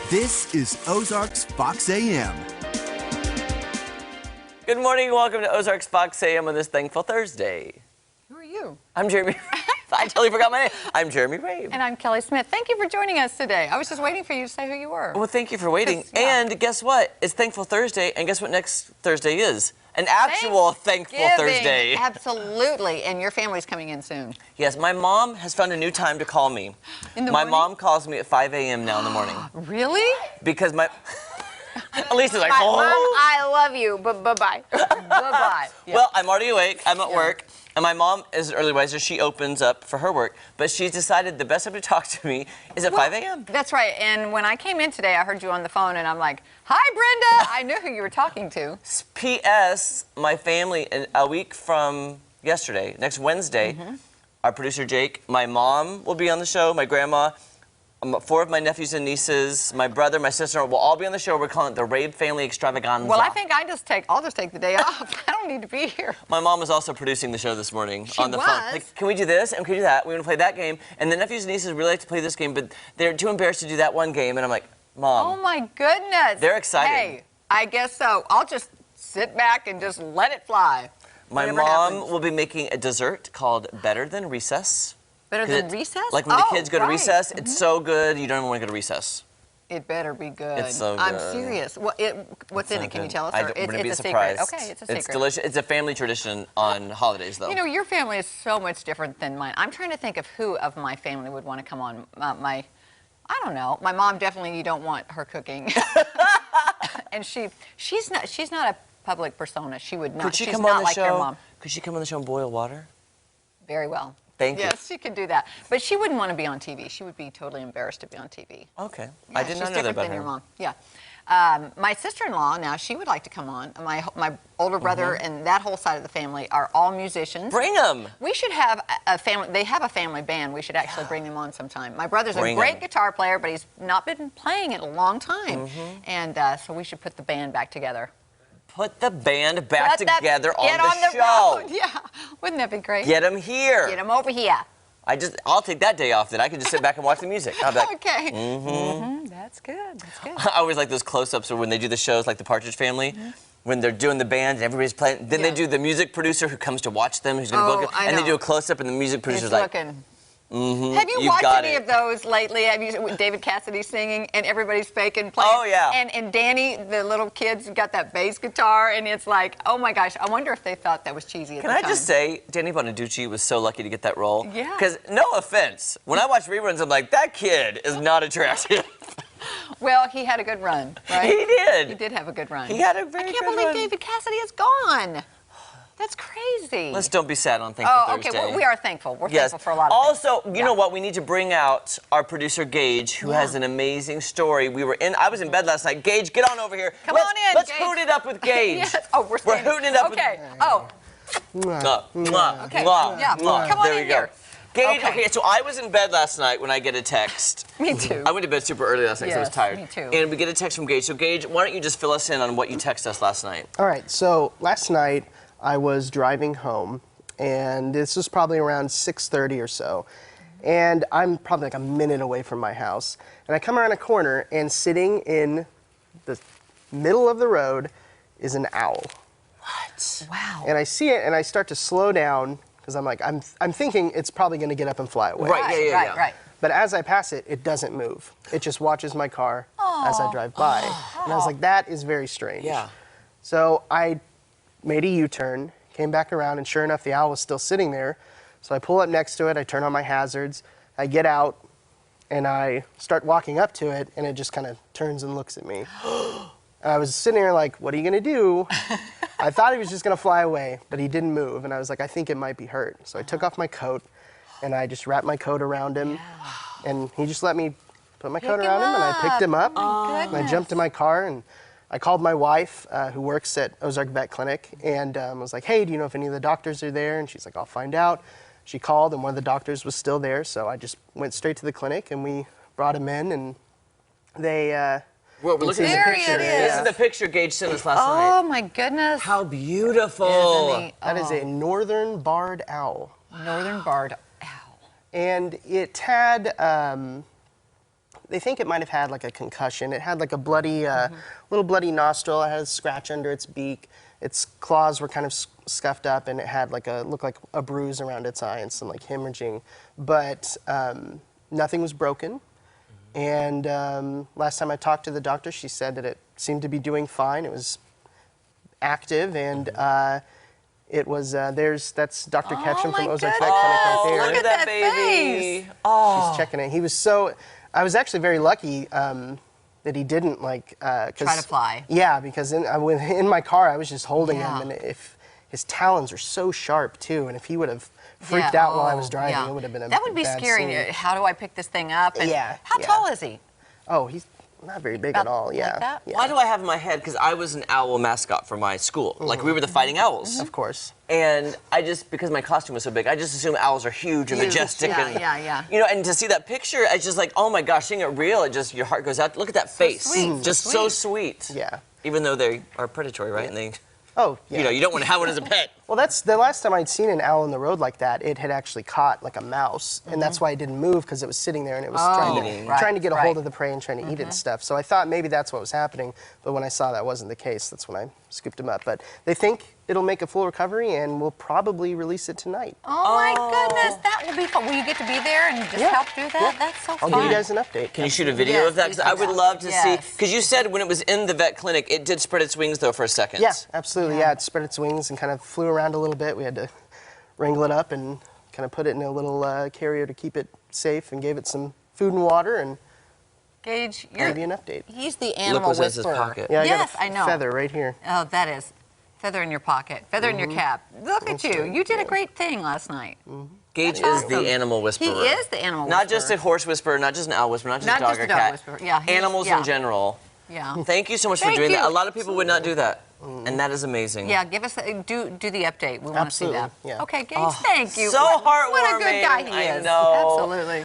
This is Ozarks Fox AM. Good morning, welcome to Ozarks Fox AM on this Thankful Thursday. Who are you? I'm Jeremy. I totally forgot my name. I'm Jeremy Rave. And I'm Kelly Smith. Thank you for joining us today. I was just waiting for you to say who you were. Well, thank you for waiting. Yeah. And guess what? It's Thankful Thursday, and guess what next Thursday is? An actual Thankful Thursday. Absolutely. And your family's coming in soon. Yes, my mom has found a new time to call me. In the my morning? mom calls me at 5 a.m. now in the morning. Really? Because my... Lisa's like, Mom, oh. I love you, but bye-bye. Bye-bye. Yeah. Well, I'm already awake. I'm at work. And my mom is an early riser. She opens up for her work. But she's decided the best time to talk to me is at 5 a.m. That's right. And when I came in today, I heard you on the phone, and I'm like, hi, Brenda. I knew who you were talking to. P.S. My family, a week from yesterday, next Wednesday, our producer Jake, my mom will be on the show, my grandma, 4 of my nephews and nieces, my brother, my sister will all be on the show. We're calling it the Rave Family Extravaganza. Well, I think I'll just take the day off. I don't need to be here. My mom was also producing the show this morning on the phone. was? Like, can we do this and can we do that? We want to play that game. And the nephews and nieces really like to play this game, but they're too embarrassed to do that one game. And I'm like, Mom. Oh, my goodness. They're excited. Hey, I guess so. I'll just sit back and just let it fly. My mom will be making a dessert called Better Than Recess. Better than recess? Like when the kids go to right. recess, it's so good, you don't even want to go to recess. It better be good. It's so good. I'm serious. What's in it? Can you tell us? Or It's a a surprise. secret. Okay, it's a secret. It's delicious. It's a family tradition on holidays, though. You know, your family is so much different than mine. I'm trying to think of who of my family would want to come on. I don't know. My mom definitely. You don't want her cooking. And she's not a public persona. She would not. Could she she's come not on the like show? your mom. Could she come on the show and boil water? Very well. Thank you. Yes, she could do that. But she wouldn't want to be on TV. She would be totally embarrassed to be on TV. Okay. Yeah, I did not know that about she's different than her. your mom. Yeah. My sister-in-law, now, she would like to come on. My older brother and that whole side of the family are all musicians. Bring them. We should have a family. They have a family band. We should actually bring them on sometime. My brother's Bring a great 'em. guitar player, but he's not been playing in a long time. And so we should put the band back together. Put the band back Get together on on the the show. road. Yeah. Wouldn't that be great? Get them here. Get them over here. I'll take that day off. Then I can just sit back and watch the music. I'll be like, Okay. That's good. That's good. I always like those close-ups or when they do the shows like the Partridge Family, when they're doing the band and everybody's playing. Then they do the music producer who comes to watch them, who's going to book it, and they do a close-up and the music producer's like, looking. Have you watched any of those lately? Have you David Cassidy singing and everybody's faking playing? Oh, yeah. And Danny, the little kid's got that bass guitar, and it's like, oh my gosh, I wonder if they thought that was cheesy at the time. Can I just say, Danny Bonaducci was so lucky to get that role. Yeah. Because, no offense, when I watch reruns, I'm like, that kid is not attractive. Well, he had a good run, right? He did. He did have a good run. He had a very I good can't believe run. David Cassidy is gone. That's crazy. Let's don't be sad on Thankful okay. Thursday. Well, we are thankful. We're Yes. thankful for a lot of things. Also, you know what? We need to bring out our producer, Gage, who has an amazing story. I was in bed last night. Gage, get on over here. Come on in, Let's Gage. hoot it up with Gage. Yes. Oh, we're hooting it up Okay. with... Oh, Mwah, okay. mwah, Yeah. mwah. Come on There in we go. here. Gage, Okay. okay, so I was in bed last night when I get a text. Me too. I went to bed super early last night because I was Yes, tired. me too. And we get a text from Gage. So, Gage, why don't you just fill us in on what you texted us last night? All right, so last night I was driving home, and this was probably around 6:30 or so. And I'm probably like a minute away from my house. And I come around a corner, and sitting in the middle of the road is an owl. What? Wow. And I see it, and I start to slow down, because I'm thinking it's probably going to get up and fly away. Right, yeah. Right. But as I pass it, it doesn't move. It just watches my car as I drive by. And I was like, that is very strange. Yeah. So I made a U-turn, came back around, and sure enough, the owl was still sitting there. So I pull up next to it, I turn on my hazards, I get out, and I start walking up to it, and it just kind of turns and looks at me. And I was sitting there like, what are you gonna do? I thought he was just gonna fly away, but he didn't move, and I was like, I think it might be hurt. So I took off my coat, and I just wrapped my coat around him, and he just let me put my coat around him, and I picked him up, and I jumped in my car, and I called my wife, who works at Ozark Vet Clinic, and was like, hey, do you know if any of the doctors are there? And she's like, I'll find out. She called, and one of the doctors was still there, so I just went straight to the clinic, and we brought him in, and they... Well, we're looking at There the he picture. is. This is the picture Gage sent us last night. Oh my goodness. How beautiful. Isn't he? That is a northern barred owl. Northern barred owl. And it had they think it might have had like a concussion. It had like a bloody, little bloody nostril. It had a scratch under its beak. Its claws were kind of scuffed up, and it had like looked like a bruise around its eye and some like hemorrhaging. But nothing was broken. And last time I talked to the doctor, she said that it seemed to be doing fine. It was active, and it was that's Dr. Ketchum from Ozarks Vet Clinic right there. Look at that baby. She's checking it. He was so. I was actually very lucky that he didn't like Try to fly. Yeah, because in my car I was just holding him, and if his talons are so sharp too, and if he would have freaked out while I was driving, it would have been a That would be bad scary. scene. How do I pick this thing up? And Yeah, How yeah. tall is he? Oh, he's not very big at all. Yeah. Like that? Yeah. Why do I have in my head? Because I was an owl mascot for my school. Like, we were the Fighting Owls. Of course. And because my costume was so big, I just assume owls are huge and majestic. Yeah, and, yeah. You know, and to see that picture, it's just like, oh my gosh, seeing it real, your heart goes out. Look at that face. sweet, Just so so sweet. sweet. Yeah. Even though they are predatory, right? And they, Oh, yeah. you know, you don't want to have one as a pet. Well, that's the last time I'd seen an owl in the road like that. It had actually caught like a mouse, and that's why it didn't move, because it was sitting there and it was trying to get a hold of the prey and trying to eat it and stuff. So I thought maybe that's what was happening, but when I saw that wasn't the case, that's when I scooped him up. But they think it'll make a full recovery, and we'll probably release it tonight. Oh my goodness, that will be fun. Will you get to be there and just help do that? Yeah. That's so I'll fun. give you guys an update. Can you shoot a video of that? 'Cause I would love to see. Yes. Because you said when it was in the vet clinic, it did spread its wings though for a second. Yeah, absolutely. Yeah, it spread its wings and kind of flew around a little bit. We had to wrangle it up and kind of put it in a little carrier to keep it safe, and gave it some food and water, and Gage, give you an update. he's the Look animal what's in his whisperer. pocket. Yeah, I Yes, got I a know. feather right here. Oh, that is feather in your pocket, feather in your cap. Look at you. You did a great thing last night. Gage That's is awesome. the animal He whisperer. is the animal Not whisperer. just a horse whisperer, not just an owl whisperer, not just Not a dog just or a dog cat. whisperer. Yeah, Animals in general. Yeah. Thank you so much for Thank doing you. that. A lot of people would not do that, and that is amazing. Yeah, give us do the update. We want to see Absolutely, that. yeah. Okay, Gage, thank you. So What a heartwarming. good guy he I is. know. Absolutely.